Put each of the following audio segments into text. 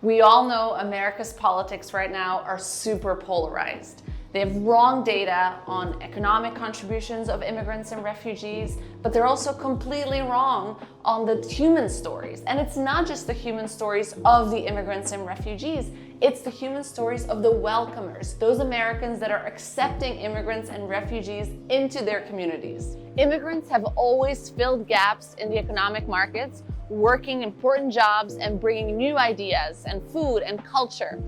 We all know America's politics right now are super polarized. They have wrong data on economic contributions of immigrants and refugees, but they're also completely wrong on the human stories. And it's not just the human stories of the immigrants and refugees, it's the human stories of the welcomers, those Americans that are accepting immigrants and refugees into their communities. Immigrants have always filled gaps in the economic markets, working important jobs and bringing new ideas and food and culture.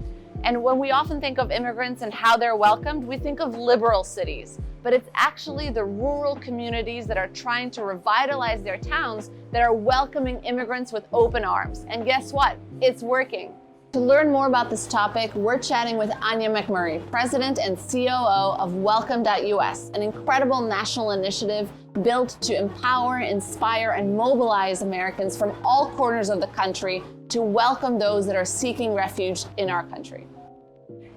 And when we often think of immigrants and how they're welcomed, we think of liberal cities, but it's actually the rural communities that are trying to revitalize their towns that are welcoming immigrants with open arms. And guess what? It's working. To learn more about this topic, we're chatting with Anya McMurray, President and COO of Welcome.us, an incredible national initiative built to empower, inspire, and mobilize Americans from all corners of the country to welcome those that are seeking refuge in our country.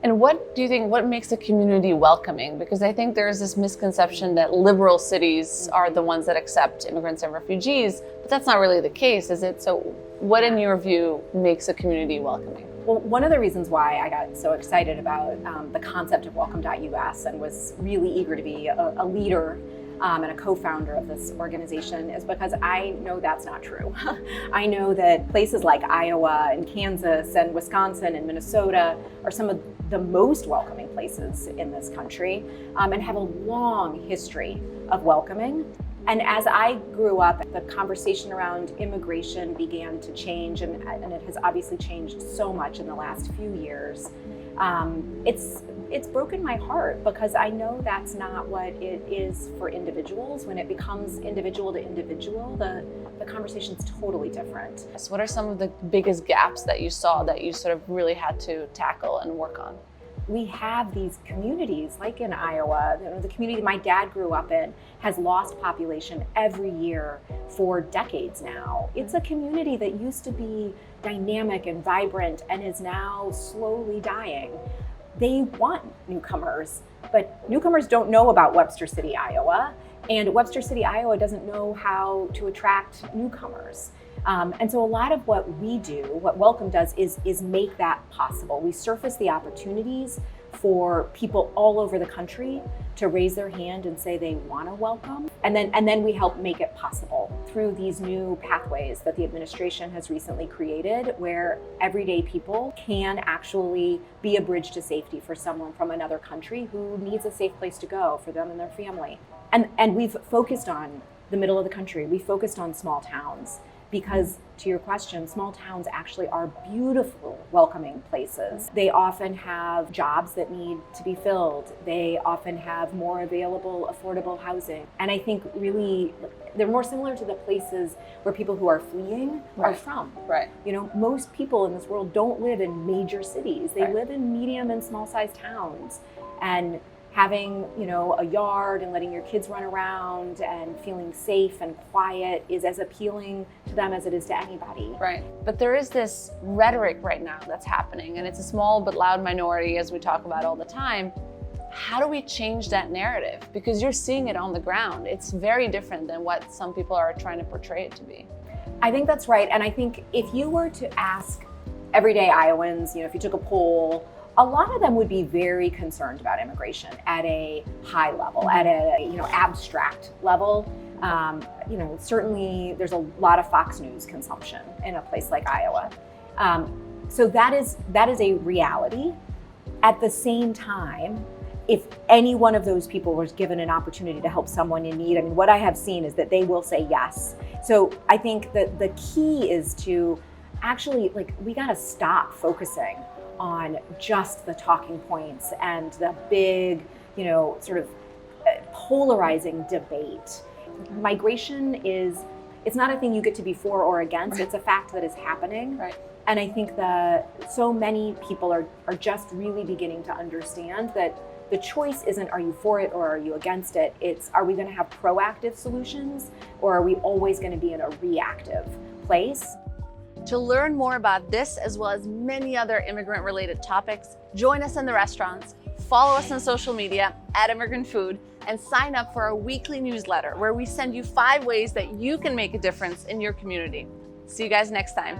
And what do you think, what makes a community welcoming? Because I think there's this misconception that liberal cities are the ones that accept immigrants and refugees, but that's not really the case, is it? So what, in your view, makes a community welcoming? Well, one of the reasons why I got so excited about the concept of Welcome.us and was really eager to be a leader and a co-founder of this organization is because I know that's not true. I know that places like Iowa and Kansas and Wisconsin and Minnesota are some of the most welcoming places in this country and have a long history of welcoming. And as I grew up, the conversation around immigration began to change, and it has obviously changed so much in the last few years. It's broken my heart because I know that's not what it is for individuals. When it becomes individual to individual, the conversation's totally different. So what are some of the biggest gaps that you saw that you sort of really had to tackle and work on? We have these communities, like in Iowa, the community my dad grew up in has lost population every year for decades now. It's a community that used to be dynamic and vibrant and is now slowly dying. They want newcomers, but newcomers don't know about Webster City, Iowa, and Webster City, Iowa doesn't know how to attract newcomers. And so a lot of what we do, what Welcome does, is make that possible. We surface the opportunities for people all over the country to raise their hand and say they want to welcome. And then we help make it possible through these new pathways that the administration has recently created, where everyday people can actually be a bridge to safety for someone from another country who needs a safe place to go for them and their family. And we've focused on the middle of the country. We focused on small towns. Because, to your question, small towns actually are beautiful, welcoming places. They often have jobs that need to be filled. They often have more available, affordable housing. And I think really, they're more similar to the places where people who are fleeing are from. Right. You know, most people in this world don't live in major cities. They live in medium and small-sized towns. And having, you know, a yard and letting your kids run around and feeling safe and quiet is as appealing to them as it is to anybody. Right. But there is this rhetoric right now that's happening, and it's a small but loud minority, as we talk about all the time. How do we change that narrative? Because you're seeing it on the ground. It's very different than what some people are trying to portray it to be. I think that's right. And I think if you were to ask everyday Iowans, you know, if you took a poll, a lot of them would be very concerned about immigration at a high level, at a abstract level. Certainly there's a lot of Fox News consumption in a place like Iowa. So that is a reality. At the same time, if any one of those people was given an opportunity to help someone in need, I mean, what I have seen is that they will say yes. So I think that the key is to actually, we gotta stop focusing on just the talking points and the big, sort of polarizing debate. Migration it's not a thing you get to be for or against, it's a fact that is happening. Right. And I think that so many people are just really beginning to understand that the choice isn't are you for it or are you against it, it's are we gonna have proactive solutions or are we always gonna be in a reactive place? To learn more about this, as well as many other immigrant-related topics, join us in the restaurants, follow us on social media @ImmigrantFood, and sign up for our weekly newsletter where we send you 5 ways that you can make a difference in your community. See you guys next time.